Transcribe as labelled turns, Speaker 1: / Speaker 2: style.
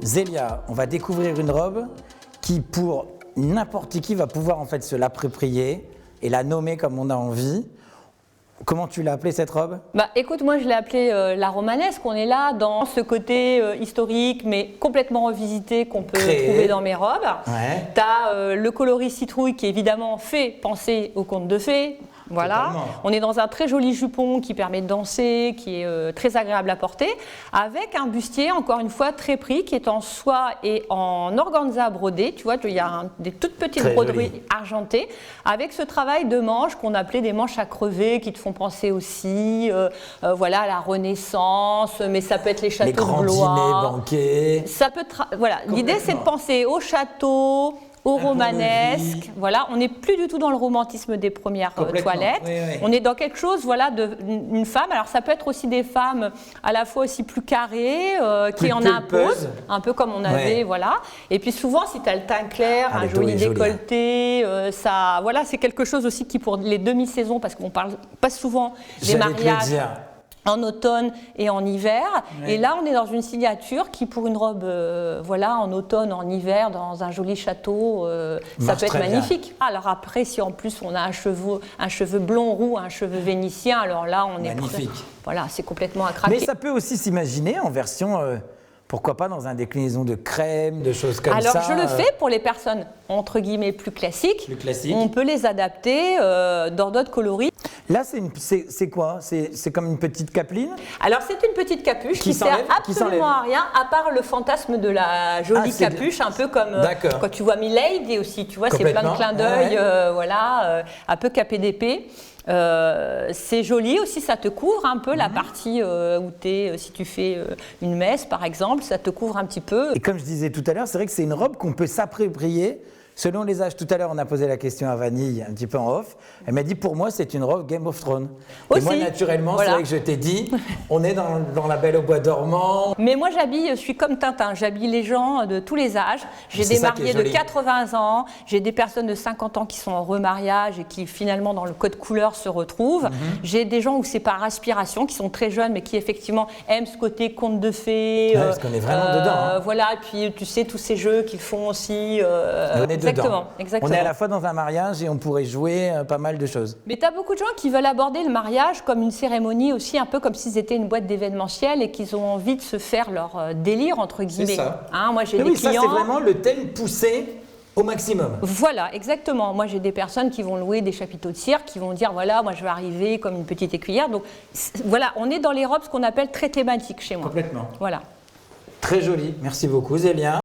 Speaker 1: Zélia, on va découvrir une robe qui, pour n'importe qui, va pouvoir en fait se l'approprier et la nommer comme on a envie. Comment tu l'as appelée cette robe?
Speaker 2: Bah écoute, moi je l'ai appelée la romanesque. On est là dans ce côté historique mais complètement revisité qu'on peut trouver dans mes robes.
Speaker 1: Ouais.
Speaker 2: Tu as le coloris citrouille qui évidemment fait penser au conte de fées. Voilà,
Speaker 1: totalement.
Speaker 2: On est dans un très joli jupon qui permet de danser, qui est très agréable à porter, avec un bustier, encore une fois, très pris, qui est en soie et en organza brodé. Tu vois, il y a des toutes petites
Speaker 1: très
Speaker 2: broderies
Speaker 1: joli.
Speaker 2: argentées, avec ce travail de manches qu'on appelait des manches à crever, qui te font penser aussi voilà, à la Renaissance, mais ça peut être les châteaux
Speaker 1: Les grands
Speaker 2: de Blois.
Speaker 1: dîners banquets.
Speaker 2: Ça peut voilà, l'idée c'est de penser au château, au romanesque, voilà, on n'est plus du tout dans le romantisme des premières toilettes,
Speaker 1: oui, oui.
Speaker 2: On est dans quelque chose, voilà, d'une femme, alors ça peut être aussi des femmes à la fois aussi plus carrées, qui en imposent, un peu comme on avait, voilà, et puis souvent si tu as le teint clair, un joli décolleté, ça, voilà, c'est quelque chose aussi qui pour les demi-saisons, parce qu'on parle pas souvent des mariages en automne et en hiver. Et là, on est dans une signature qui, pour une robe voilà, en automne, en hiver, dans un joli château, ça peut être magnifique. Alors après, si en plus on a un cheveu blond roux, un cheveu vénitien, alors là, on est magnifique. Voilà, c'est complètement à craquer.
Speaker 1: Mais ça peut aussi s'imaginer en version... pourquoi pas dans une déclinaison de crème, de choses comme ça.
Speaker 2: Alors je le fais pour les personnes entre guillemets plus classiques. On peut les adapter dans d'autres coloris.
Speaker 1: Là, c'est quoi? C'est comme une petite capeline?
Speaker 2: Alors c'est une petite capuche qui sert absolument à rien, à part le fantasme de la jolie capuche, un peu comme quand tu vois Milady aussi, tu vois, c'est plein de clins d'œil, voilà, un peu capé d'épée. C'est joli aussi, ça te couvre un peu la partie où tu es, si tu fais une messe par exemple, ça te couvre un petit peu. Et
Speaker 1: comme je disais tout à l'heure, c'est vrai que c'est une robe qu'on peut s'approprier selon les âges. Tout à l'heure, on a posé la question à Vanille un petit peu en off. Elle m'a dit, pour moi, c'est une robe Game of Thrones. Et moi, naturellement, c'est vrai que je t'ai dit, on est dans la Belle au bois dormant.
Speaker 2: Mais moi, je suis comme Tintin, j'habille les gens de tous les âges. J'ai des mariés de 80 ans, j'ai des personnes de 50 ans qui sont en remariage et qui, finalement, dans le code couleur, se retrouvent. J'ai des gens où c'est par aspiration, qui sont très jeunes, mais qui, effectivement, aiment ce côté conte de fées.
Speaker 1: Parce qu'on est vraiment dedans.
Speaker 2: Voilà, et puis, tu sais, tous ces jeux qu'ils font aussi.
Speaker 1: Exactement.
Speaker 2: Exactement.
Speaker 1: On est à la fois dans un mariage et on pourrait jouer pas mal de choses.
Speaker 2: Mais tu as beaucoup de gens qui veulent aborder le mariage comme une cérémonie aussi, un peu comme si c'était une boîte d'événementiel et qu'ils ont envie de se faire leur délire, entre guillemets. C'est ça. Moi, j'ai des clients...
Speaker 1: ça, c'est vraiment le thème poussé au maximum.
Speaker 2: Voilà, exactement. Moi, j'ai des personnes qui vont louer des chapiteaux de cire, qui vont dire, voilà, moi, je vais arriver comme une petite écuyère. Donc, voilà, on est dans les robes, ce qu'on appelle très thématiques chez moi.
Speaker 1: Complètement.
Speaker 2: Voilà.
Speaker 1: Très joli. Merci beaucoup, Zélia.